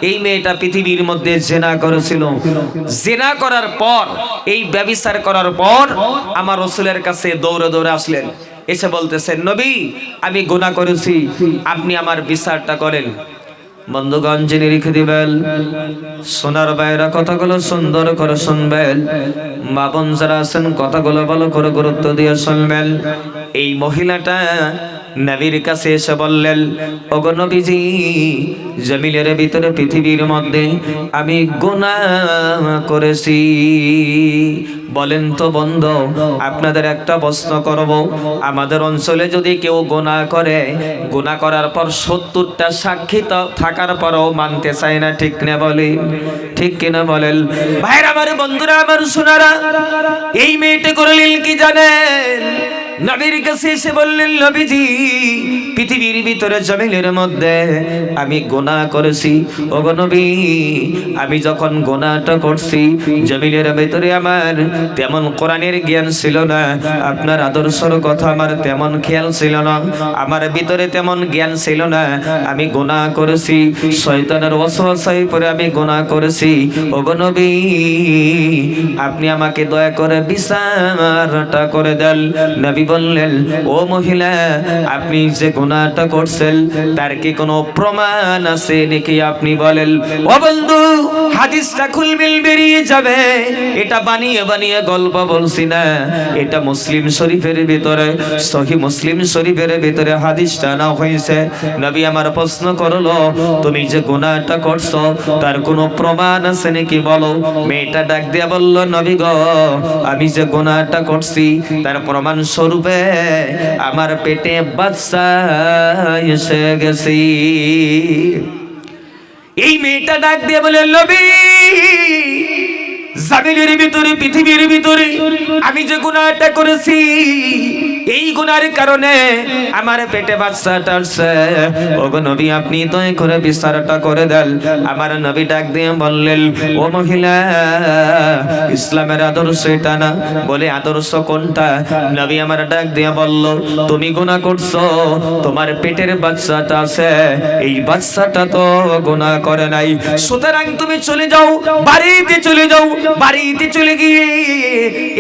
এই মেয়েটা পৃথিবীর মধ্যে জিনা করেছিল। জিনা করার পর, এই ব্যভিচার করার পর আমার রাসূলের কাছে দৌড়ে দৌড়ে আসলেন, এসে বলতেছেন, নবী আমি গুনাহ করেছি, আপনি আমার বিচারটা করেন। বন্ধুগণ জেনে রেখে দিবেন, সোনার বাইরা কথাগুলো সুন্দর করে শুনবেন, মা বোন যারা আছেন কথাগুলো ভালো করে গুরুত্ব দিয়ে শুনবেন। এই মহিলাটা নবীর কাছে এসে বললেন, ওগো নবীজি, জমিনের ভিতরে পৃথিবীর মধ্যে আমি গুনাহ করেছি। বলেন তো বন্ধু, আপনাদের একটা প্রশ্ন করব, আমাদের অঞ্চলে যদি কেউ গুনাহ করে, গুনাহ করার পর 70টা সাক্ষী থাকার পরও মানতে চায় না, ঠিক না বলেন? ঠিক কিনা বলেন? ভাইরা আমার, বন্ধুরা আমার, সোনারা, এই মেয়েটা করলেন কি জানেন? নবীর কাছে এসে বললেন, নবীজি পৃথিবীর ভিতরে জমিনের মধ্যে আমি গুনাহ করেছি। ওগো নবী, আমি যখন গুনাহটা করছি, জমিনের ভিতরে আমার তেমন কোরআনের জ্ঞান ছিল না, আপনার আদর্শের কথা আমার তেমন খেয়াল ছিল না, আমার ভিতরে তেমন জ্ঞান ছিল না, আমি গুনাহ করেছি, শয়তানের ওয়াসওয়াসায় পড়ে আমি গুনাহ করেছি। ওগো নবী, আপনি আমাকে দয়া করে বিচারটা করে দেন। নবী বললেন, ও মহিলা, আপনি যে গুনাহটা করছেন তার কি কোনো প্রমাণ আছে নাকি আপনি বলেন? ও বন্ধু, হাদিসটা খুলবিল বেরিয়ে যাবে, এটা বানিয়ে বানিয়ে গল্প বলছি না, এটা মুসলিম শরীফের ভিতরে, সহিহ মুসলিম শরীফের ভিতরে হাদিসটা না হয়েছে। নবী আমার প্রশ্ন করলো, তুমি যে গুনাহটা করছো তার কোনো প্রমাণ আছে নাকি বলো? মেয়েটা ডাক দিয়া বলল, নবী গো, আমি যে গুনাহটা করছি তার প্রমাণ স্বরূপে আমার পেটে বাচ্চা এসে গেছে। এই মেয়েটা ডাক দিয়ে বলে, নবী, জমিনের ভিতরে পৃথিবীর ভিতরে আমি যে গুনাহটা করেছি, এই গুনার কারণে আমার পেটে বাচ্চাটা আসছে। ওগো নবী, আপনি দয়া করে বিচারটা করে দেন। আমার নবী ডাক দিয়ে বললেন, ও মহিলা, ইসলামের আদর্শ এটা না। বলে, আদর্শ কোনটা? নবী আমার ডাক দিয়ে বলল, তুমি গুনাহ করছো, তোমার পেটের বাচ্চাটা আছে, এই বাচ্চাটা তো গুনাহ করে নাই, সুতরাং তুমি চলে যাও, বাড়িতে চলে যাও। বাড়িতে চলে গিয়ে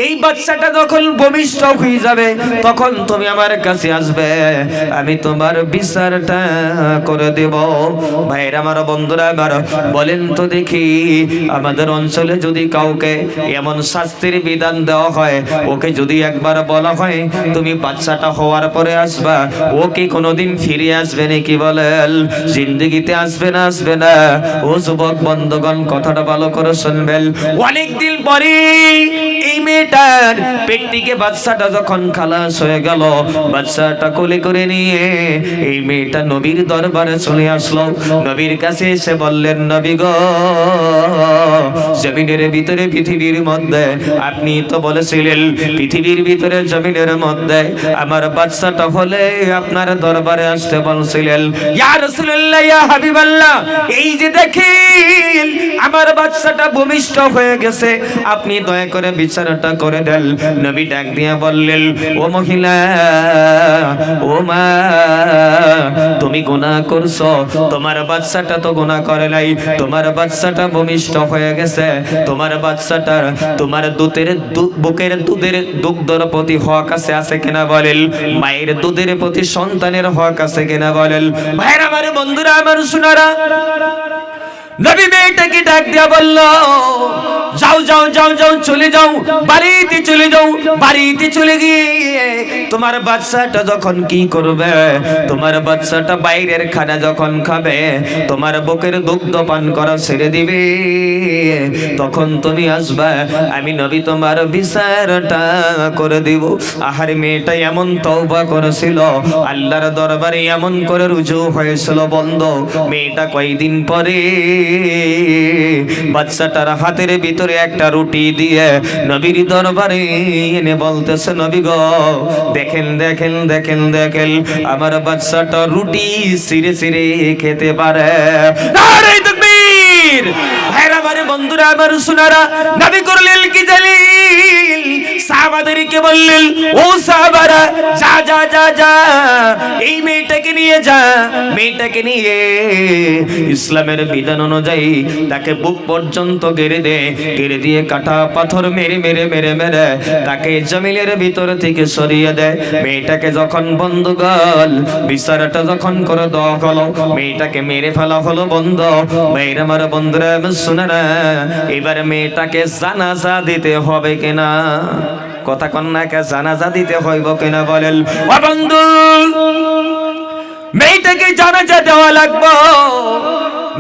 এই বাচ্চাটা যখন ভূমিষ্ঠ হয়ে যাবে তখন তুমি আমার কাছে আসবে, আমি তোমার বিচারটা করে দেব। ভাইরা আমার, বন্ধুরা আমার, বলেন তো দেখি, আমাদের অঞ্চলে যদি কাউকে এমন শাস্তির বিধান দেওয়া হয়, ওকে যদি একবার বলা হয় তুমি বাচ্চাটা হওয়ার পরে আসবা, ও কি কোনোদিন ফিরে আসবে নাকি বলেন? জিন্দেগিতে আসবে না, আসবে না। ও যুবক বন্ধুগণ, কথাটা ভালো করে শুনবেন। অনেকদিন পরে এই মেয়েটার পেট থেকে বাচ্চাটা যখন খালাস হয়ে গেল, বাচ্চাটা কোলে করে নিয়ে এই মেয়েটা নবীর দরবারে চলে আসলো। নবীর কাছে এসে বললেন, নবী গো, জমিনের ভিতরে পৃথিবীর মধ্যে আপনি তো বলেছিলেন পৃথিবীর ভিতরে জমিনের মধ্যে আমার বাচ্চাটা হলে আপনার দরবারে আসতে বলছিলেন। ইয়া রাসূলুল্লাহ, ইয়া হাবিবাল্লাহ, এই যে দেখেন আমার বাচ্চাটা ভূমিষ্ঠ হয়ে গেছে, আপনি দয়া করে বিচারটা করে দেন। নবী ডাক দিয়ে বললেন, ও মহিলা, ও মা, তুমি গুনাহ করছো, তোমার বাচ্চাটা তো গুনাহ করে নাই, তোমার বাচ্চাটা ভূমিষ্ঠ হয়ে গেছে, তোমার বাচ্চাটার তোমার বুকের দুধের দুগ্ধর প্রতি হক আছে কিনা বলেন? মায়ের দুধের প্রতি সন্তানের হক আছে কিনা বলেন? ভাইরা আমার, বন্ধুরা আমার, সোনারা, নবী মেয়েটাকে ডাক দিয়া বলল, যাও যাও যাও যাও, চলে যাও, বাড়িতে চলে যাও। বাড়িতে চলে গিয়ে তোমার বাচ্চাটা যখন কি করবে, তোমার বাচ্চাটা বাইরের খানা যখন খাবে, তোমার বুকের দুগ্ধ পান করা ছেড়ে দিবে, তখন তুমি আসবা, আমি নবী তোমার বিচারটা করে দিব। আহারে, মেয়েটা এমন তওবা করেছিল, আল্লাহর দরবারে এমন করে রুজু হয়েছিল বন্ধ। মেয়েটা কয়েকদিন পরে বাচ্চাটার হাতের ভিতরে একটা রুটি দিয়ে নবীর দরবারে এনে বলতেছে, নবী গো, দেখেন দেখেন দেখেন দেখেন, আমার বাচ্চাটা রুটি ছিঁড়ে ছিঁড়ে খেতে পারে। নারে তাকবীর! ভাইরা আমার, বন্ধুরা আমার, সোনারা, নবী করলেন কি জানেন? সাহাবাদেরকে বললেন, ও সাহাবারা, যা যা যা যা, এই মেয়েটাকে নিয়ে যা, মেয়েটাকে নিয়ে ইসলামের বিধান অনুযায়ী তাকে বুক পর্যন্ত গেড়ে দে, গেড়ে দিয়ে কাটা পাথর মেরে মেরে মেরে মেরে তাকে জমিনের ভিতর থেকে সরিয়ে দেয়। মেয়েটাকে যখন বন্ধুগণ বিচারটা যখন করে দেওয়া হলো, মেয়েটাকে মেরে ফেলা হলো বন্ধ। মেয়ের আমার বন্ধুরা শুনে না, এবার মেয়েটাকে জানাজা দিতে হবে কিনা? কথা কন্যাকে জানাজা দিতে হইব কিনা বলেন? ও বন্ধু, মেয়েটাকে জানাজা দেওয়া লাগবে।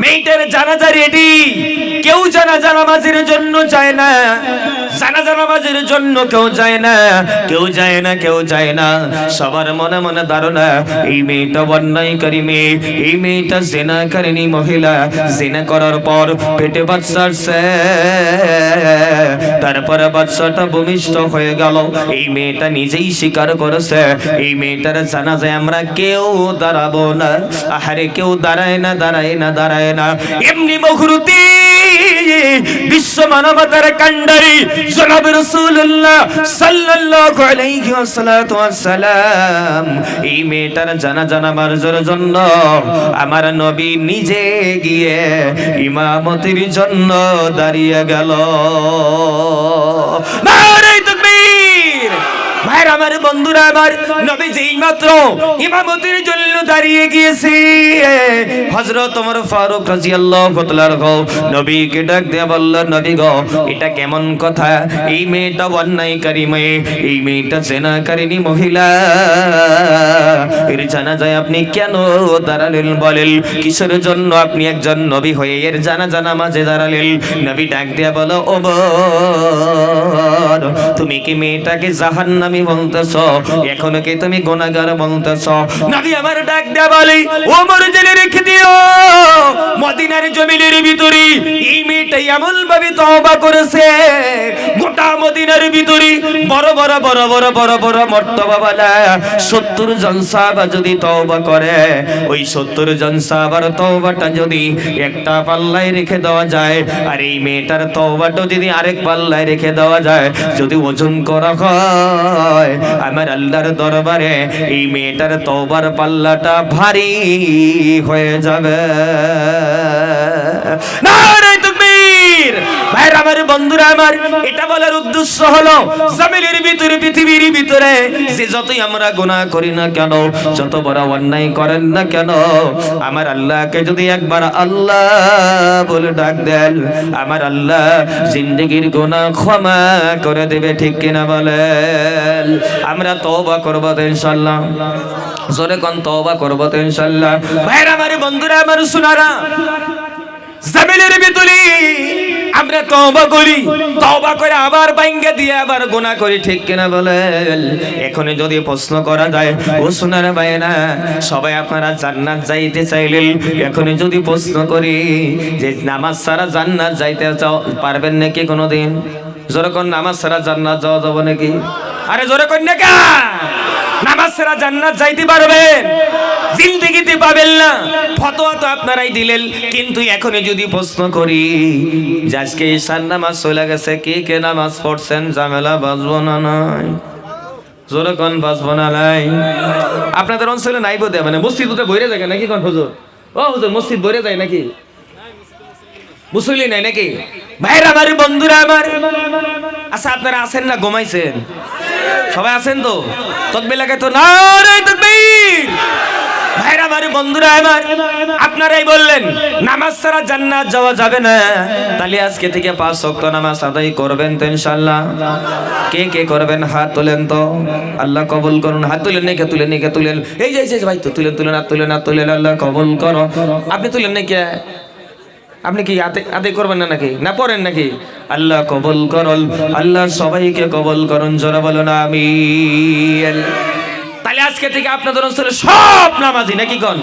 মেয়েটার জানাজা রেডি। কেউ জানাজা নামাজের জন্য যায় না, জানাজা নামাজের জন্য কেউ যায় না, কেউ যায় না, কেউ যায় না। সবার মনে মনে ধারণা এই মেয়েটা অন্যায়কারী মেয়ে, এই মেয়েটা জিনাকারিনী মহিলা। জিনা করার পর পেটে বাচ্চা আসছে, তারপরে বাচ্চাটা ভূমিষ্ঠ হয়ে গেল। এই মেয়েটা নিজেই স্বীকার করেছে এই মেয়েটার জানাজায় আমরা কেউ দাঁড়াবো না। আহারে, কেউ দাঁড়ায় না, দাঁড়ায় না, দাঁড়ায় না। এমনি মুহূর্তে বিশ্ব মানবতার কান্ডারি জনাব রাসূলুল্লাহ সাল্লাল্লাহু আলাইহি ওয়াসাল্লাম এই মেয়েটার জানাজা নামাজের জন্য আমার নবী নিজে গিয়ে ইমামতির জন্য দাঁড়িয়ে গেল। নারে তাকবীর! ভাইরা আমার, বন্ধুরা আমার, নবী যেই মাত্র ইমামতির জন্য দাঁড়িয়ে গিয়েছে, হযরত ওমর ফারুক রাদিয়াল্লাহু তাআলা নবীকে ডাক দিয়ে বলল, নবী গো, এটা কেমন কথা? এই মেয়েটা অন্যায়কারী মেয়ে, এই মেয়েটা জিনাকারিনী মহিলা, এর জানাজায় আপনি কেন দাঁড়ালেন বলেন? কিসের জন্য আপনি একজন নবী হয়ে এর জানাজা নামাজে দাঁড়ালেন? নবী ডাক দিয়ে বলো, ওমর, তুমি কি মেয়েটাকে জাহান্নামী বলতেছ? এখনো কি তুমি গুনাহগার বলতেছ? নবী আমার ডাক দেয়া বলে, ওমর, জেনে রেখে দিও, মদিনার জমিনের ভিতরে এই মেয়েটাই এমন ভাবে তওবা করেছে, গোটা মদিনার ভিতরে বড় বড় বড় বড় বড় বড় মর্তবাওয়ালা 70 জন সাহাবা যদি তওবা করে, ওই 70 জন সাহাবার তওবাটা যদি একটা পাল্লায় রেখে দেওয়া যায়, আর এই মেয়েটার তওবাটা যদি আরেক পাল্লায় রেখে দেওয়া যায়, যদি ওজন করা হয়, আমার আল্লাহর দরবারে এই মেয়েটার তওবার পাল্লাটা ভারী হয়ে যাবে। নারে তাকবীর! ভাইরা আমার, বন্ধুরা আমার, এটা বলার উদ্দেশ্য হলো জমিনের ভিতরে, পৃথিবীর ভিতরে যে যতই আমরা গুনাহ করি না কেন, যত বড় অন্যায় করেন না কেন, আমার আল্লাহকে যদি একবার আল্লাহ বলে ডাক দেন, আমার আল্লাহ জিন্দেগীর গুনাহ ক্ষমা করে দেবে। ঠিক কিনা বলেন? আমরা তওবা করব তো ইনশাআল্লাহ? জোরে কোন তওবা করব তো ইনশাআল্লাহ? ভাইরা আমার, বন্ধুরা আমার, শোনারা, জমিনের ভিতরে আমরা তওবা করি, তওবা করে আবার ভাঙ্গা দিয়ে আবার গুনাহ করি। ঠিক কিনা বলেন? এখনই যদি প্রশ্ন করা যায়, ও সোনার ভাইরা, সবাই আপনারা জান্নাত যাইতে চাইলেন, এখনই যদি প্রশ্ন করি যে নামাজ ছাড়া জান্নাত যাইতে পারবেন নাকি কোনোদিন? জোরে কোন, নামাজ ছাড়া জান্নাত যাওয়া যাবে নাকি? আরে জোরে কোন না কা? নামাজ ছাড়া জান্নাত যাইতে পারবেন? জিন্দেগিতে পাবেন না। ফতোয়া তো আপনারাই দিলেন, কিন্তু এখনই যদি প্রশ্ন করি যে আজকে ঈশার নামাজ চলে গেছে, কে কে নামাজ পড়ছেন? ঝামেলা বাজবো না? নাই? জোরে কোন, বাজবো না? নাই? আপনাদের অঞ্চলে নাই বোধ, মানে মসজিদ বইরে যায় নাকি? কোন হুজুর? ও হুজুর, মসজিদ বইরে যায় নাকি? মুসলি নাই নাকি? ভাইরা আমার, বন্ধুরা আমার, আচ্ছা আপনারা আছেন না ঘুমাইছেন? সবাই আছেন তো? তাকবীর লাগাই তো, নারে তাকবীর! ভাইরা আমার, বন্ধুরা আমার, আপনারাই বললেন নামাজ ছাড়া জান্নাত যাওয়া যাবে না, তাহলে আজকে থেকে 5 ওয়াক্ত নামাজ আদায় করবেন তো ইনশাআল্লাহ? কে কে করবেন হাত তোলেন তো, আল্লাহ কবুল করুন। হাত তুলেন নাকি? তুলেন নাকি? তুলেন, এই যে ভাই তো তুলেন, তুলেন, আর তুলেন, আর তুলেন, আল্লাহ কবুল করো। আপনি তুলেন নাকি? আপনি কি আদায় করবেন না নাকি? না পড়েন নাকি? আল্লাহ কবুল করুন, আল্লাহ সবাইকে কবুল করুন। জোরে বলুন আমিন। তাহলে আজকে থেকে আপনাদের অঞ্চলে সব নামাজি নাকি কোন?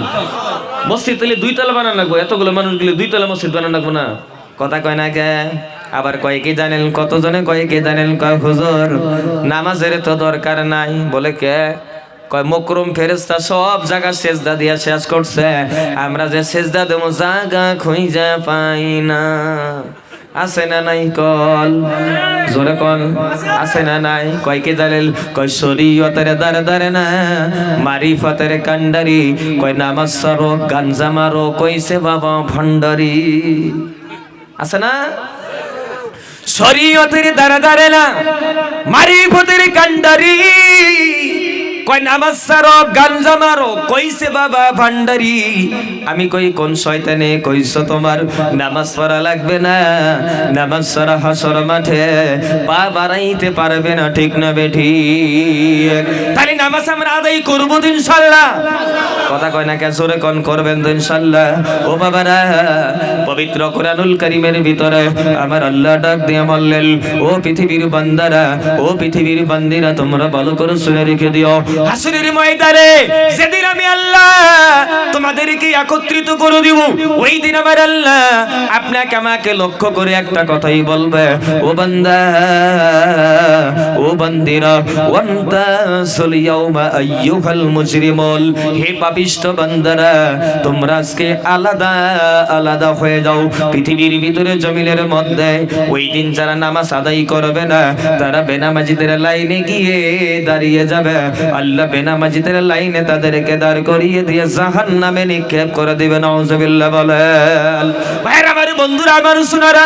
মসজিদ তাহলে 2 তলা বানানো লাগবে, এতগুলো মানুষ গেলে 2 তলা মসজিদ বানানো লাগবে না? কথা কয় না কে? আবার কয় কি জানেন? কতজনে কয় কি জানেন? কয় হুজুর নামাজের তো দরকার নাই। বলে কে? কয় মুকরম ফেরেশতা সব জায়গা সেজদা দিয়া শেষ করছে, আমরা যে সেজদা দেবো জায়গা খুঁজে পাই না। আছে না নাই কল জোরে কল আছে না নাই কয় কে জালেল কয় শরীয়তের দারে দারে না মারিফতের কান্ডারি কয় নামাজ সরো গাঞ্জা মারো কইছে বাবা ভান্ডারি আছে না শরীয়তের দারে দারে না মারিফতের কান্ডারি কয় নামাজ সারো গাঞ্জা মারো কইছে বাবা ভান্ডারি আমি কই কোন শয়তানে কইছো তোমার নামাজ পড়া লাগবে না নামাজ সারা হাসর মাঠে পা বাড়াইতে পারবে না ঠিক না বেঠি তাহলে নামাজ আমরা আদায় করব তো ইনশাআল্লাহ কথা কয় না কে জোরে কোন করবেন তো ইনশাআল্লাহ ও বাবারা পবিত্র কোরআনুল কারীমের ভিতরে আমার আল্লাহ ডাক দিয়ে বললেন ও পৃথিবীর বান্দারা ও পৃথিবীর বান্দিরা তোমরা ভালো করে শুনে রেখে দিও হাসরের ময়দানে যেদিন আমি আল্লাহ তোমাদেরকে একত্রিত করে দিব ওই দিন আমার আল্লাহ আপনাকে আমাকে লক্ষ্য করে একটা কথাই বলবে ও বান্দা ও বান্দিরা ওয়ান্তা সুলিয়াউমা আইয়ুহাল মুজরিমুল হে পাপিষ্ঠ বান্দারা তোমরা আজকে আলাদা আলাদা হয়ে যাও পৃথিবীর ভিতরে জমিনের মধ্যে ওই দিন যারা নামাজ আদায় করবে না তারা বেনামাজিদের লাইনে গিয়ে দাঁড়িয়ে যাবে আল্লাহ বেনামাজিদের লাইনে তাদেরকে দাঁড় করিয়ে দিয়ে জাহান্নামে নিক্ষেপ করে দিবেন নাউজুবিল্লাহ বলেন ভাইরা আমার বন্ধুরা আমার সোনারা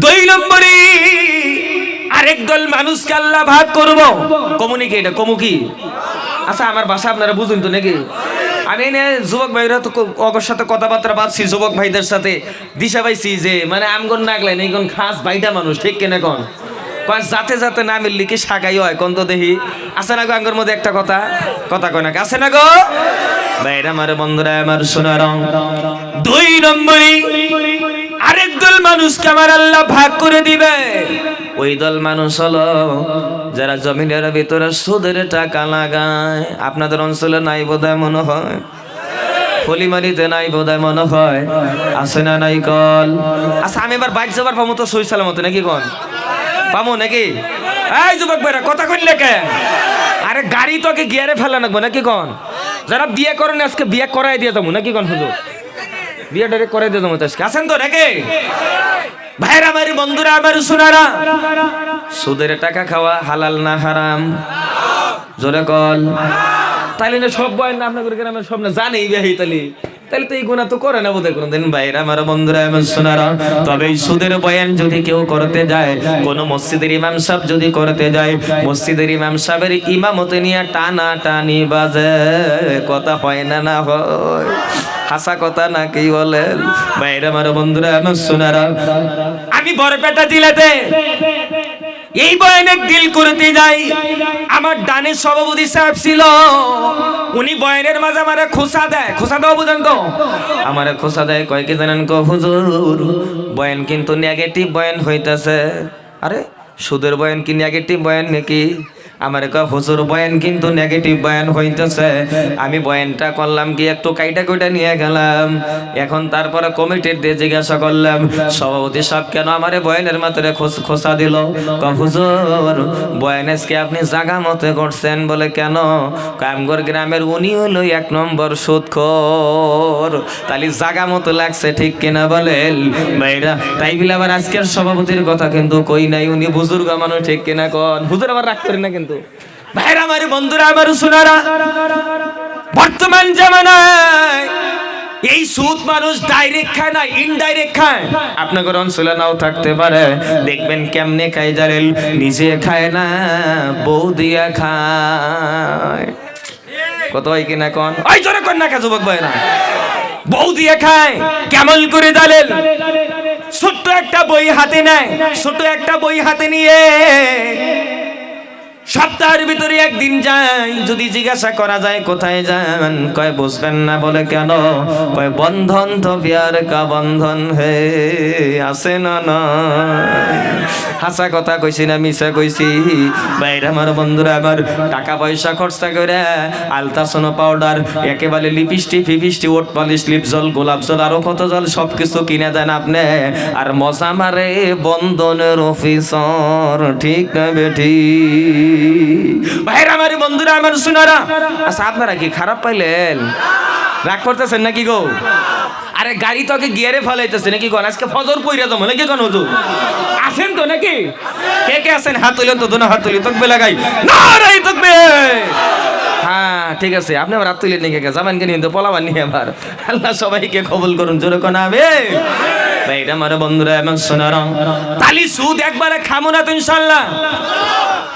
দুই নম্বরে আরেক দল মানুষকে আল্লাহ ভাগ করব কমুনিকে এটা কমু কি আচ্ছা আমার ভাষা আপনারা বুঝুন তো নাকি আমি এনে যুবক ভাইরা তো অগর সাথে কথাবার্তা বাঁধছি যুবক ভাইদের সাথে দিশা পাইছি যে মানে আমগন নাগলেন এইগন খাস বাইটা মানুষ ঠিক কেনা কোন যাতে যাতে না মিললি কি শাখাই হয় কোন তো দেখি আছে না গো আঙ্গর মধ্যে একটা কথা কথা কয় না আছে না গো ভাইরা আমার বন্ধুরা আমার সোনার দুই নম্বরে আরেক দল মানুষকে আমার আল্লাহ ভাগ করে দিবে ওই দল মানুষ হলো যারা জমিনের ভিতরে সুদের টাকা লাগায় আপনাদের অঞ্চলে নাই বোধহয় মনে হয় ফলিমারিতে নাই বোধহয় মনে হয় আছে না নাই কল আচ্ছা আমি এবার বাইক যাবার পাবো তো সই সালামতে নাকি কন পাবো নাকি এই যুবক ভাইরা কথা কইলে কে আরে গাড়ি তোকে গিয়ারে ফেলা নাকবো নাকি কন যারা বিয়ে করেন আজকে বিয়ে করাই দিয়ে যাবো নাকি কন হুজুর বিয়ে ডাইরেক্ট করাই দিয়ে যাবো আজকে আছেন তো নাকি ভাইরা আমার বন্ধুরা আমার সোনারা সুদের টাকা খাওয়া হালাল না হারাম জোরে কল তাইলে না সব বয়ান না আপনাদের গ্রামের সব না জানেই ভাই তাহলে তো এই গুনাহ তো করে না বোধহয় কোনদিন ভাইরা আমার বন্ধুরা আমার সোনারা তবে এই সুদের বয়ান যদি কেউ করতে যায় কোন মসজিদের ইমাম সাহেব যদি করতে যায় মসজিদের ইমাম সাহেবের ইমামতে নিয়ে টানা টানি বাজে কথা হয় না না হয় হাসা কথা না কি বলেন ভাইরা আমার বন্ধুরা আমার সোনারা আমি বরপেটা জেলাতে এই বয়ানে ডিল করতে যাই আমার ডানে সভাপতি সাহেব ছিল উনি বয়ানের মাঝে আমারে খোসা দেয় খোসা দাও বুঝেন তো আমারে খোসা দেয় কয় কি জানেন কো হুজুর বয়ান কিন্তু নেগেটিভ বয়ান হইতাছে আরে সুদের বয়ান কি নেগেটিভ বয়ান নাকি আমার কয় হুজুর বয়ান কিন্তু নেগেটিভ বয়ান হইতেছে আমি বয়ানটা করলাম কি একটু কাইটা কইটা নিয়ে গেলাম এখন তারপরে কমিটির দিয়ে জিজ্ঞাসা করলাম সভাপতি সাহেব কেন আমারে বয়ানের মাত্রে খোসা দিল কয় হুজুর বয়ান আজকে আপনি জাগা মতে করছেন বলে কেন কামগর গ্রামের উনি হলো এক নম্বর সুদখোর তাহলে জাগা মতো লাগছে ঠিক কিনা বলেন ভাইরা তাই বলে আবার আজকের সভাপতির কথা কিন্তু কই নাই উনি বুজুর্গ মানুষ ঠিক কিনা কোন হুজুর আবার রাগ করেন না কিন্তু ভাইরা আমার বন্ধুরা আমার সোনারা বর্তমান জামানায় এই সুদ মানুষ ডাইরেক্ট খায় না ইনডাইরেক্ট খায় আপনাদের অঞ্চলে নাও থাকতে পারে দেখবেন কেমনে খায় জানেন নিজে খায় না বউ দিয়া খায় কত হয় কিনা কোন ওই জোরে কোন না যুবক ভাই না বউ দিয়ে খায় কেমন করে জানেন ছোট্ট একটা বই হাতে নেয় ছোট একটা বই হাতে নিয়ে সপ্তাহের ভিতরে একদিন যাই যদি জিজ্ঞাসা করা যায় কোথায় যান কয় বুঝবেন না বলে কেন কয় বন্ধন তো প্যার কা বন্ধন হে আছে না না হাসা কথা কইছি না মিছা কইছি বাইরে আমার বন্ধুরা আমার টাকা পয়সা খরচা করে আলতাসনো পাউডার একেবারে লিপস্টিক ফিপিস্টিক ওট পালিশ লিপ জল গোলাপ জল আরো কত জল সবকিছু কিনে দেন আপনি আর মজা মারে বন্ধনের অফিসার ঠিক না বেঠি ভাইরা আমার বন্ধুরা আমার সোনারা আচ্ছা আপনারা কি খারাপ পাইলেন রাগ করতেছেন নাকি গো আরে গাড়ি তোকে গিয়ারে ফলাইতেছে নাকি কোন? আজকে ফজর পইরা যাবো নাকি কোন? হুজুর আছেন তো নাকি? কে কে আছেন হাত তুলেন তো, দোনো হাত তুলি, তকবে লাগাই, নারাই তকবে। হ্যাঁ ঠিক আছে, আপনি আবার হাত তুলেন নাকি? যাবেন কেন কিন্তু পলাবান নিয়ে আবার। আল্লাহ সবাইকে কবুল করুন, জোরে কোন আমিন। ভাই এটা আমার বন্ধুরা এবং সোনারা, তালি সুদ একবারে খামো না তো ইনশাআল্লাহ।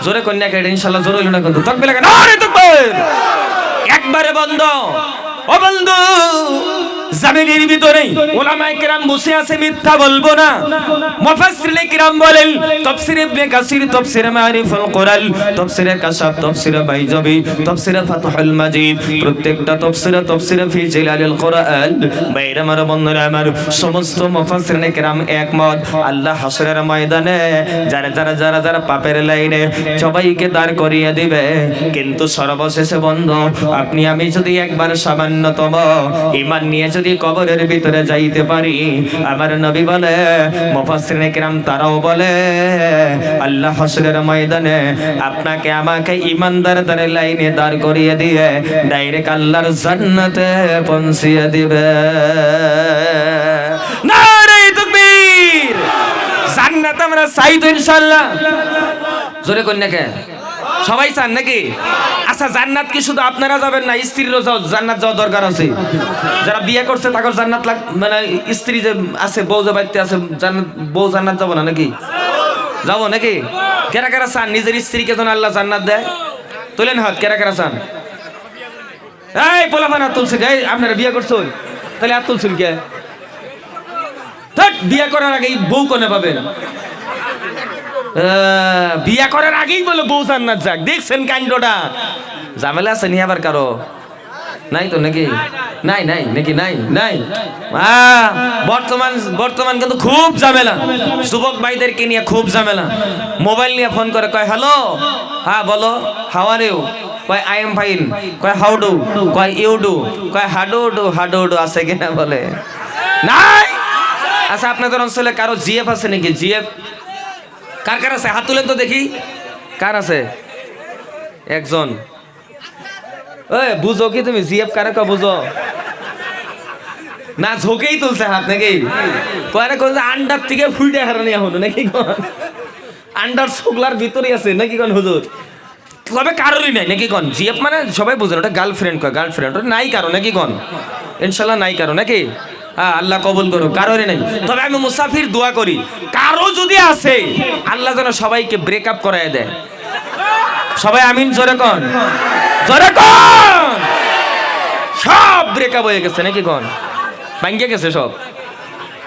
জোরে কন্যা কেটে ইনশাআল্লাহ, জোরে হইল না কিন্তু, তকবে লাগাই, নারাই তকবে, একবারে বন্ধ। ও বন্ধু, জামিনের ভিতরে উলামায়ে কেরাম বসে আছে, মিথ্যা বলবো না। মুফাসসিরিনে কেরাম বলেন, তাফসীর ইবনে কাসির, তাফসীর মারিফুল কোরআন, তাফসীর কাশাফ, তাফসীর বাইজাবি, তাফসীর ফাতহুল মাজিদ, প্রত্যেকটা তাফসীর ফি জিলালিল কোরআন। বাইরে আমার বন্ধুরা আমার, সমস্ত মুফাসসিরিনে কেরাম একমত, আল্লাহ হাসরের ময়দানে যারা পাপের লাইনে সবাইকে দাঁড় করিয়ে দিবে, কিন্তু সর্বশেষে বন্ধু আপনি আমি যদি একবার সামান্যতম ঈমান নিয়ে যদি কবরের ভিতরে যাইতে পারি, আমার নবী বলে, মুফাসসিরিনে কেরাম তারাও বলে, আল্লাহ হাসরের ময়দানে আপনাকে আমাকে ঈমানদারদের লাইনে দাঁড় করিয়ে দিয়ে ডাইরেক্ট আল্লাহর জান্নাতে পৌঁছিয়ে দিবে। নারে তাকবীর! জান্নাত আমরা চাই তো ইনশাআল্লাহ, জোরে কই না কে? সবাই চান নাকি? আচ্ছা জান্নাত কি শুধু আপনারা যাবেন না, স্ত্রীরও জান্নাত যাওয়া দরকার আছে? যারা বিয়ে করছে তাদের জান্নাত মানে স্ত্রী যে আছে, বউ যে বাড়িতে আছে, বউ জান্নাত যাবো না নাকি? যাবো নাকি? কেরা কেরা চান নিজের স্ত্রীকে যেন আল্লাহ জান্নাত দেয়? তোলেন হাত, কেরা কেরা চান? এই পোলাপান হাত তুলছে কে? আপনারা বিয়ে করছেন তাহলে হাত তুলছেন কে? বিয়ে করার আগে বউ কোনে পাবেন? বিয়া করার আগেই বলে বউ জান্নাত যাক। দেখছেন কাণ্ডটা? ঝামেলা আছে নি আবার কারো? নাই তো নাকি? নাই নাই নাকি? নাই। বর্তমান কিন্তু খুব ঝামেলা, যুবক ভাইদেরকে নিয়ে খুব ঝামেলা। মোবাইল নিয়ে ফোন করে, কয় হ্যালো, হ্যাঁ বলো, হাউ আর ইউ? কয় আই এম ফাইন। কয় হাউ ডু? কয় ইউ ডু। কয় হাডু ডু আছে কিনা বলে? নাই। আচ্ছা আপনাদের অঞ্চলে কারো জিএফ আছে নাকি? জিএফ কার কার আছে? হাত তুলেন তো দেখি, কার আছে? একজন। ওই বুঝো কি তুমি জিএফ কারে কয়? বুঝো না? ঝোঁকেই তুলছে হাত নাকি? কয় কোন আন্ডার থেকে ফুইটে হারানি হলো নাকি? আন্ডার শুকলার ভিতরে আছে নাকি কোন হুজুর? তবে কারোরই নাই নাকি কোন? জিএফ মানে সবাই বুঝেন ওটা গার্লফ্রেন্ড, কয় গার্লফ্রেন্ড। ওটা নাই কারো নাকি কোন? ইনশাল্লাহ নাই কারো নাকি? আল্লাহ কবুল করুক, কারোরই নাই। তবে আমি মুসাফির দোয়া করি, কারো যদি আছে আল্লাহ যেন সবাইকে ব্রেকআপ করায় দেয়। সবাই আমিন জোরে কোন, জোরে কোন। সব ব্রেকআপ হয়ে গেছে নাকি কোন? ভাঙ্গে গেছে সব,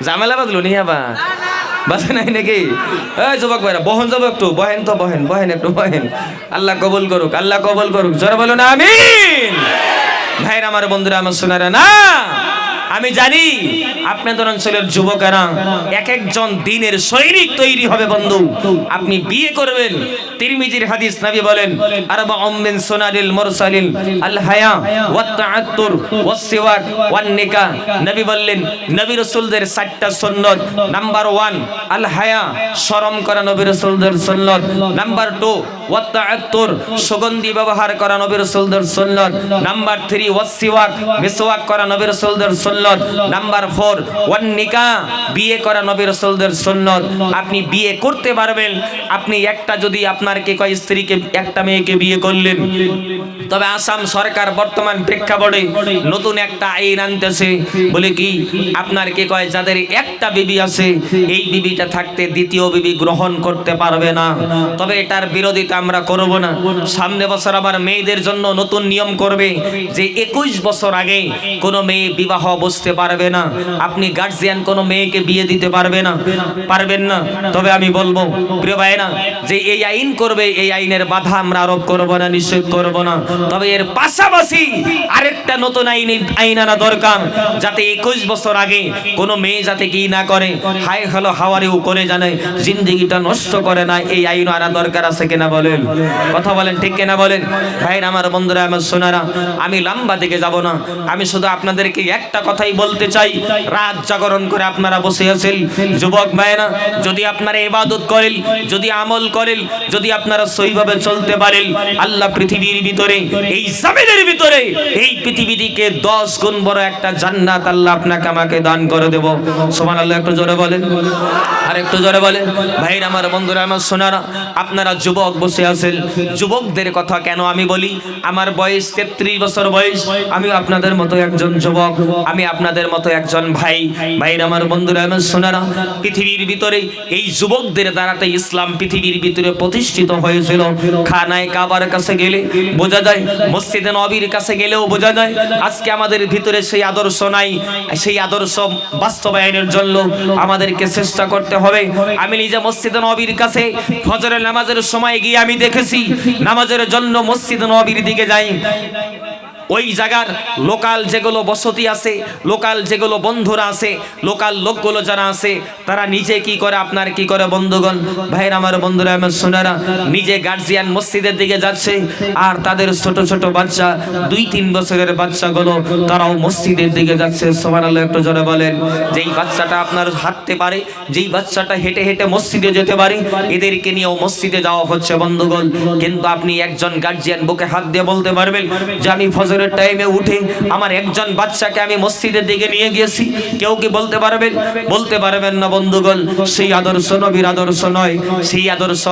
ঝামেলা বাজলো নি আবার বাসে নাই নাকি? এই যুবক ভাইরা বহন যাবো একটু, বহেন তো বহেন একটু বহেন। আল্লাহ কবুল করুক, আল্লাহ কবুল করুক, জোরে বলো না আমিন। ভাইরা আমার, বন্ধুরা আমার, শোনারা না, আমি জানি আপনাদের অঞ্চলের যুবকেরা এক একজন দিনের সৈনিক তৈরি হবে বন্ধু। আপনি বিয়ে করবেন, তিরমিজির হাদিস, নবী বলেন আরবাউম মিন সুনানিল মুরসালিন আল হায়া ওয়াত তাআত্তুর ওয়াস সিওয়াক ওয়ান নিকাহ। নবী বললেন নবী রাসূলদের 4টা সুন্নাত। নাম্বার 1 আল হায়া, শরম করা নবী রাসূলদের সুন্নাত। নাম্বার 2 ওয়াত তাআত্তুর, সুগন্ধি ব্যবহার করা নবী রাসূলদের সুন্নাত। নাম্বার 3 ওয়াস সিওয়াক, মিসওয়াক করা নবী রাসূলদের সুন্নাত। নাম্বার 4 ওয়ান নিকাহ, বিয়ে করা নবী রাসূলদের সুন্নাত। আপনি বিয়ে করতে পারবেন। আপনি একটা যদি আপনার কে কয় স্ত্রীকে, একটা মেয়েকে বিয়ে করলেন, তবে আসাম সরকার বর্তমান প্রেক্ষাপটে নতুন একটা আইন আনতেছে, বলে কি আপনার কে কয় যাদের একটা বিবি আছে, এই বিবিটা থাকতে দ্বিতীয় বিবি গ্রহণ করতে পারবে না। তবে এটার বিরোধিতা আমরা করব না। সামনে বছর আবার মেয়েদের জন্য নতুন নিয়ম করবে যে 21 বছর আগে কোনো মেয়ে বিবাহ বসতে পারবে না। আপনি গার্জিয়ান কোনো মেয়েকে বিয়ে দিতে পারবেন না। তবে আমি বলবো প্রিয় ভাইরা, যে এই আইন করবে, এই আইনের বাধা আমরা আরোপ করব না, নিষেধ করব না। তবে এর পাশাপাশি আরেকটা নতুন আইন আনা দরকার, যাতে 21 বছর আগে কোনো মেয়ে যাতে কি না করে, হাই হ্যালো হাওয়ারিও করে জানে, জিন্দেগিটা নষ্ট করে না। এই আইন আনা দরকার আছে কিনা বলে? বলেন, কথা বলেন, ঠিক কিনা বলেন? ভাইরা আমার, বন্ধুরা আমার, সোনারা, আমি লম্বা দিকে যাব না। আমি শুধু আপনাদেরকে একটা কথাই বলতে চাই। রাত জাগরণ করে আপনারা বসে আছেন যুবক ভাইরা, যদি আপনারা ইবাদত করেন, যদি আমল করেন, যদি আপনারা সহিভাবে চলতে পারেন, আল্লাহ পৃথিবীর ভিতরে, এই জমিনের ভিতরে, এই পৃথিবী থেকে 10 গুণ বড় একটা জান্নাত আল্লাহ আপনাকে আমাকে দান করে দেব। সুবহানাল্লাহ, একটু জোরে বলেন, আর একটু জোরে বলেন। ভাইরা আমার, বন্ধুরা আমার, সোনারা, আপনারা যুবক বসে আছেন। যুবকদের কথা কেন আমি বলি? আমার বয়স 33 বছর বয়স। আমি আপনাদের মতো একজন যুবক, আমি আপনাদের মতো একজন ভাই। ভাইরা আমার, বন্ধুরা আমার, সোনারা, পৃথিবীর ভিতরে এই যুবকদের দ্বারাতে ইসলাম পৃথিবীর ভিতরে প্রতিষ্ঠিত হয়েছিল। খানায় কাবার কাছে গেলে বোঝা যায়, মসজিদে নববীর কাছে গেলেও বোঝা যায়। আজকে আমাদের ভিতরে সেই আদর্শ নাই। সেই আদর্শ বাস্তবায়নের জন্য আমাদেরকে চেষ্টা করতে হবে। আমি নিজে মসজিদে নববীর কাছে ফজরের নামাজের সময় গিয়ে আমি দেখেছি, নামাজের জন্য মসজিদে নববীর দিকে যাই। ওই জায়গার লোকাল যেগুলো বসতি আছে, লোকাল যেগুলো বন্ধুরা আছে, লোকাল লোকগুলো যারা আছে, তারা নিজে কি করে, আপনার কি করে বন্ধুগণ, ভাইরা আমার, বন্ধুরা আমার, সোনারা, নিজে গার্জিয়ান মসজিদের দিকে যাচ্ছে, আর তাদের ছোট ছোট বাচ্চা, 2-3 বছরের বাচ্চাগুলো, তারাও মসজিদের দিকে যাচ্ছে। সুবহানাল্লাহ, একটু জোরে বলেন। যেই বাচ্চাটা আপনার হাঁটতে পারে, যেই বাচ্চাটা হেঁটে হেঁটে মসজিদে যেতে পারে, এদেরকে নিয়েও মসজিদে যাওয়া হচ্ছে বন্ধুগণ। কিন্তু আপনি একজন গার্জিয়ান বুকে হাত দিয়ে বলতে পারবেন যে আমি ফজর টাইমে উঠে আমার একজন বাচ্চাকে আমি মসজিদের দিকে নিয়ে গিয়েছি? কেউ কি বলতে পারবেন? বলতে পারবেন না বন্ধুগণ। সেই আদর্শ নবীর আদর্শ নয়, সেই আদর্শ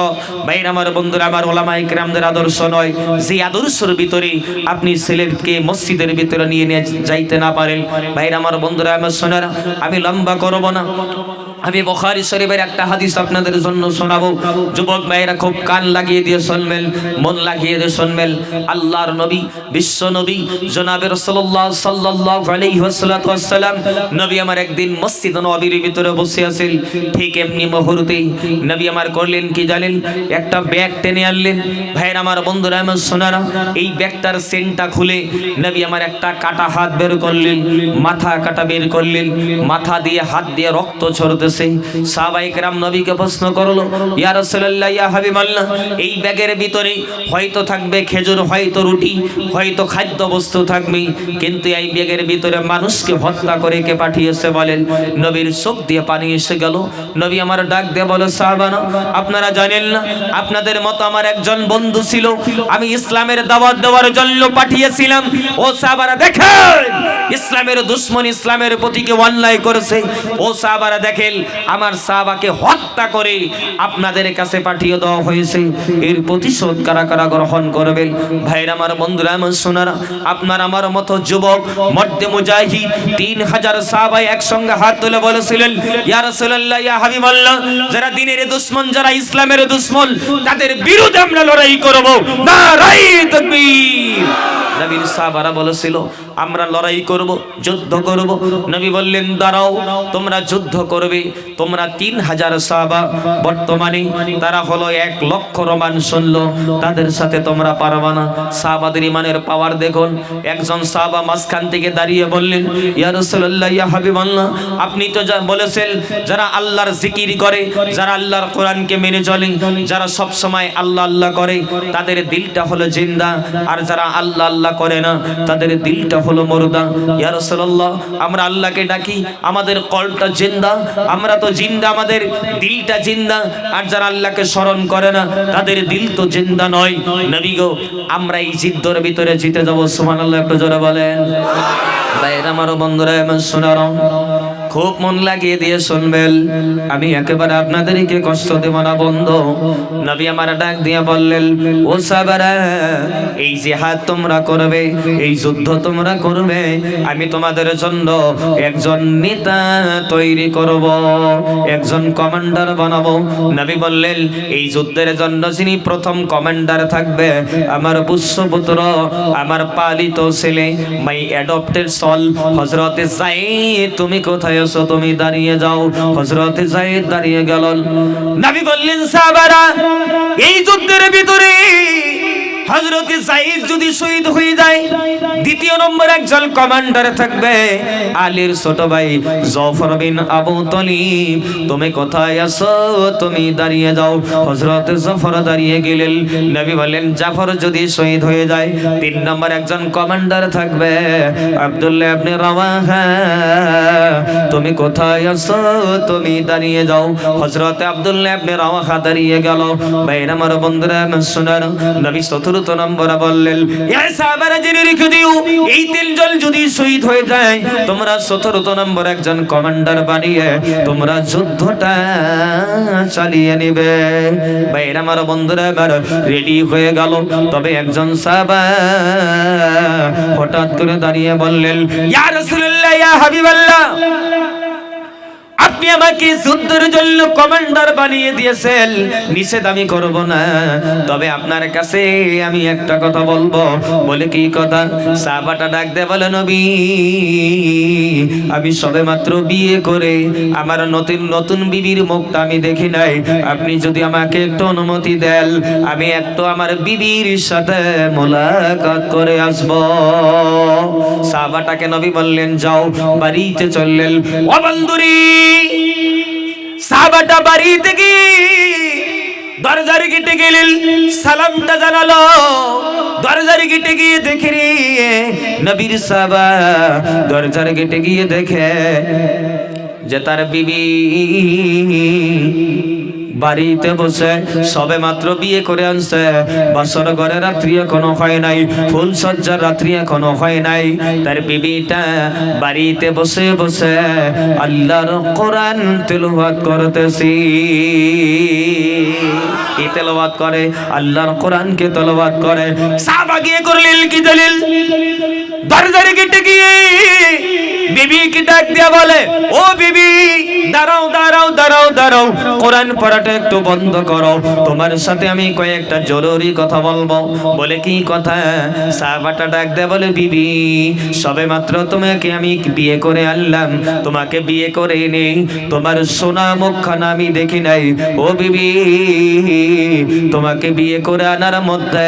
ভাইরা আমার, বন্ধুরা আমার, ওলামায়ে কেরামদের আদর্শ নয়। যে আদর্শের ভিতরে আপনি ছেলেকে মসজিদের ভিতরে নিয়ে যাইতে না পারেন, ভাইরা আমার, বন্ধুরা আমার, সোনারা, আমি লম্বা করব না। আমি বুখারী শরীফের একটা হাদিস আপনাদের জন্য শোনাবো। যুবক ভাইরা খুব কান লাগিয়ে দিয়ে শুনবেন, মন লাগিয়ে দিয়ে শুনবেন। আল্লাহর নবী, বিশ্ব নবী জনাবে রাসূলুল্লাহ সাল্লাল্লাহু আলাইহি ওয়াসাল্লাম, নবী আমার একদিন মসজিদ নববীর ভিতরে বসে আছেন। ঠিক এমনি মুহূর্তে নবী আমার করলেন কি জানেন? একটা ব্যাগ টেনে আনলেন। ভাইরা আমার, বন্ধুরা আমার, সোনারা, এই ব্যাগটার চেনটা খুলে নবী আমার একটা কাটা হাত বের করলেন, মাথা কাটা বের করলেন, মাথা দিয়ে হাত দিয়ে রক্ত ঝরতে। সাহাবায়ে কেরাম নবীকে প্রশ্ন করলো, ইয়া রাসূলুল্লাহ, ইয়া হাবিবাল্লাহ, এই ব্যাগের ভিতরে হয়তো থাকবে খেজুর, হয়তো রুটি, হয়তো খাদ্য বস্তু থাকবে, কিন্তু এই ব্যাগের ভিতরে মানুষকে হত্যা করে কে পাঠিয়েছে বলেন? নবীর চোখ দিয়ে পানি এসে গেল। নবী আমার ডাক দিয়ে বলে, সাহাবারা, আপনারা জানেন না, আপনাদের মতো আমার একজন বন্ধু ছিল, আমি ইসলামের দাওয়াত দেওয়ার জন্য পাঠিয়েছিলাম। ও সাহাবারা দেখেন, ইসলামের দুশমন ইসলামের প্রতি কে অন্যায় করেছে। ও সাহাবারা দেখেন, আমার সাহাবাকে হত্যা করে আপনাদের কাছে পাঠিয়ে দেওয়া হয়েছে। এর প্রতিশোধ কারা কারা গ্রহণ করবেন? ভাইরা আমার, বন্ধুরা আমার, সোনারা, আপনার আমার মতো যুবক মর্দে মুজাহিদ 3000 সাহাবা একসঙ্গে হাত তুলে বলেছিলেন, ইয়া রাসূলুল্লাহ, ইয়া হাবিবাল্লাহ, যারা দ্বীনের দুশমন, যারা ইসলামের দুশমন, তাদের বিরুদ্ধে আমরা লড়াই করব। নারায়ে তাকবীর। নবীর সাহাবারা বলেছিল, আমরা লড়াই করব, যুদ্ধ করব। নবী বললেন, দাঁড়াও, তোমরা যুদ্ধ করবে। তোমরা 3000 সাহাবা, বর্তমানে তারা হলো 1 লক্ষ রোমান সৈন্য, তাদের সাথে তোমরা পারবে না। সাহাবাদের ইমানের পাওয়ার দেখুন। একজন সাহাবা মাঝখান থেকে দাঁড়িয়ে বললেন, ইয়া রাসূলুল্লাহ, ইয়া হাবিবাল্লাহ, আপনি তো বলেছেন যারা আল্লাহর জিকির করে, যারা আল্লাহর কোরআনকে মেনে চলে, যারা সব সময় আল্লাহ আল্লাহ করে, তাদের দিলটা হলো জিন্দা, আর যারা আল্লাহ আল্লাহ করে না, তাদের দিলটা হলো মুর্দা। ইয়া রাসূলুল্লাহ, আমরা আল্লাহকে ডাকি, আমাদের কলটা জিন্দা, আমরা তো জিন্দা, আমাদের দিলটা জিন্দা, আর যারা আল্লাহকে স্মরণ করে না, তাদের দিল তো জিন্দা নয়। নবী গো, আমরা এই যুদ্ধের ভিতরে জিতে যাব। সুবহানাল্লাহ, একটু জোরে বলেন। ভাইরা আমার, বন্ধুরা আমার, সোনারা, খুব মন লাগিয়ে দিয়ে শুনবেন। আমি একেবারে আপনাদেরকে কষ্ট দেব না বন্ধু। নবী আমার ডাক দিয়ে বললেন, ও সাহাবারা, এই জিহাদ তোমরা করবে, এই যুদ্ধ তোমরা করবে, আমি তোমাদের জন্য একজন নেতা তৈরি করব, একজন কমান্ডার বানাবো। নবী বললেন, এই যুদ্ধের জন্য যিনি প্রথম কমান্ডার থাকবে, আমার পুষ্যপুত্র, আমার পালিত ছেলে, মাই অ্যাডপ্টেড সল, হযরতে যায়েদ। তুমি কোথায় আছো? তুমি দাঁড়িয়ে যাও। হযরতে যায়েদ দাঁড়িয়ে গেল। নবী বললেন, সাহাবারা, এই যুদ্ধের ভিতরে হযরত যায়েদ যদি শহীদ হয়ে যায়, দ্বিতীয় নম্বর একজন কমান্ডার থাকবে আলীর ছোট ভাই জাফর বিন আবু তালিব। তুমি কোথায় আছো? তুমি দাঁড়িয়ে যাও। হযরত জাফর দাঁড়িয়ে গেলেন। নবী বললেন, জাফর যদি শহীদ হয়ে যায়, তিন নম্বর একজন কমান্ডার থাকবে আব্দুল্লাহ ইবনে রাওয়াহা। তুমি কোথায় আছো? তুমি দাঁড়িয়ে যাও। হযরত আব্দুল্লাহ ইবনে রাওয়াহা দাঁড়িয়ে গেল। ভাইরা আমার বন্ধুরা শুনুন, নবী চতুর্থ নম্বরে বললেন, ইয়া সাহাবারা জেনে রেখে দিও, এই তিনজন যদি শহীদ হয়ে যায়, তোমরা চতুর্থ নম্বর একজন কমান্ডার বানিয়ে তোমরা যুদ্ধটা চালিয়ে নেবে। ভাইরা আমার বন্ধুরা আমার রেডি হয়ে গেল। তবে একজন সাহাবা হঠাৎ করে দাঁড়িয়ে বললেন, ইয়া রাসূলুল্লাহ, ইয়া হাবিবাল্লাহ, আপনি আমাকে যুদ্ধের জন্য কমান্ডার বানিয়ে দিয়েছেন, নিষেধ আমি করব না, তবে আপনার কাছে আমি একটা কথা বলবো। বলে কি কথা? সাহাবাটা ডাক দিয়ে বলে, নবী, আমি সবেমাত্র বিয়ে করে আমার নতুন নতুন বিবির মুখটা আমি দেখি নাই, আপনি যদি আমাকে একটু অনুমতি দেন, আমি একটু আমার বিবির সাথে মোলাকাত করে আসব। সাহাবাটাকে নবী বললেন, যাও। বাড়িতে চললেন। ও বন্ধুরি, সাহাবাটা বাড়িতে গিয়ে দরজার গেটে গেলেন, সালামটা জানালো। দরজার গেটে গিয়ে দেখে রে নবীর সাহাবা দরজার গেটে গিয়ে দেখে যে তার বিবি বাড়িতে বসে সবে মাত্র বিয়ে করে আনছে, বাসর ঘরে রাত্রি এখনো হয় নাই, ফুল সজ্জার রাত্রি এখনো হয় নাই। তার বিবিটা বাড়িতে বসে বসে আল্লাহর কোরআন তেলাওয়াত করতেছি। কি তেলাওয়াত করে? আল্লাহর কোরআনকে তেলাওয়াত করে। সাহাবা গিয়ে করলেন কি দলিল? দরজার গেটে গিয়ে বিবি কি ডাক দিয়া বলে, ও বিবি, দাঁড়াও দাঁড়াও দাঁড়াও দাঁড়াও, কোরআন পড়াটা একটু বন্ধ করো, তোমার সাথে আমি কয়েকটা জরুরি কথা বলবো। বলে কি কথা? সাহাবাটা ডাক দেয়া বলে, বিবি, সবে মাত্র তোমাকে আমি বিয়ে করে আনলাম, তোমাকে বিয়ে করে এনে তোমার সোনা মুখখানা আমি দেখি নাই। ও বিবি, তোমাকে বিয়ে করে আনার মধ্যে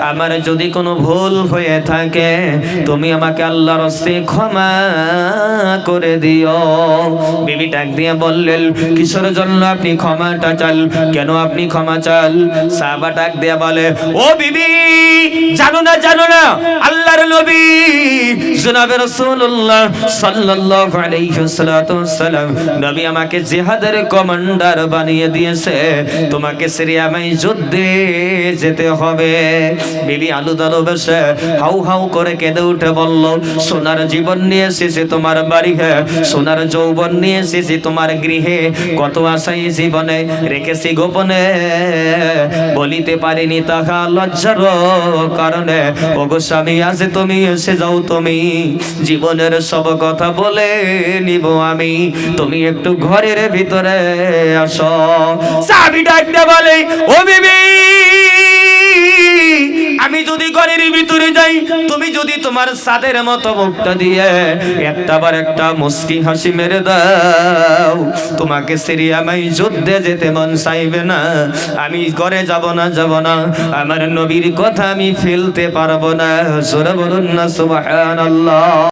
আমার যদি কোনো ভুল হয়ে থাকে, তুমি আমাকে আল্লাহর রাস্তে ক্ষমা করে দিও। বিবি ডাক দিয়ে বললেন, কিসের জন্য আপনি ক্ষমাটা চান? কেন আপনি ক্ষমা চান? সাহাবা ডাক দিয়ে বলে, ও বিবি, জানো না আল্লাহর নবী জনাবে রাসূলুল্লাহ সাল্লাল্লাহু আলাইহি ওয়াসাল্লাম নবী আমাকে জিহাদের কমান্ডার বানিয়ে দিয়েছে, তোমাকে সিরিয়ায় যুদ্ধে যেতে হবে। বিবি আলু দালু বসে হাউ হাউ করে কেঁদে উঠে বলল, সোনার জীবন নিয়ে এসেছি তোমার বাড়ি, সোনার যৌবন নিয়ে এসেছি তোমার গৃহে, কত আশাই জীবনে রেখেছি গোপনে, বলিতে পারিনি তাহা লজ্জার কারণে। ওগো স্বামী, আজ তুমি এসে যাও, তুমি জীবনের সব কথা বলে নিব আমি, তুমি একটু ঘরের ভিতরে আসো। সাহাবী ডাকতে বলে, ও বিবি, আমি যদি ঘরের ভিতরে যাই, তুমি যদি তোমার সাদের মতো মুখটা দিয়ে একটাবার একটা মুস্কি হাসি মেরে দাও, তোমাকে সিরিয়ায় যুদ্ধে যেতে মন চাইবে না। আমি ঘরে যাব না, আমার নবীর কথা আমি ফেলতে পারবো না। জোরে বলুন না সুবহানাল্লাহ।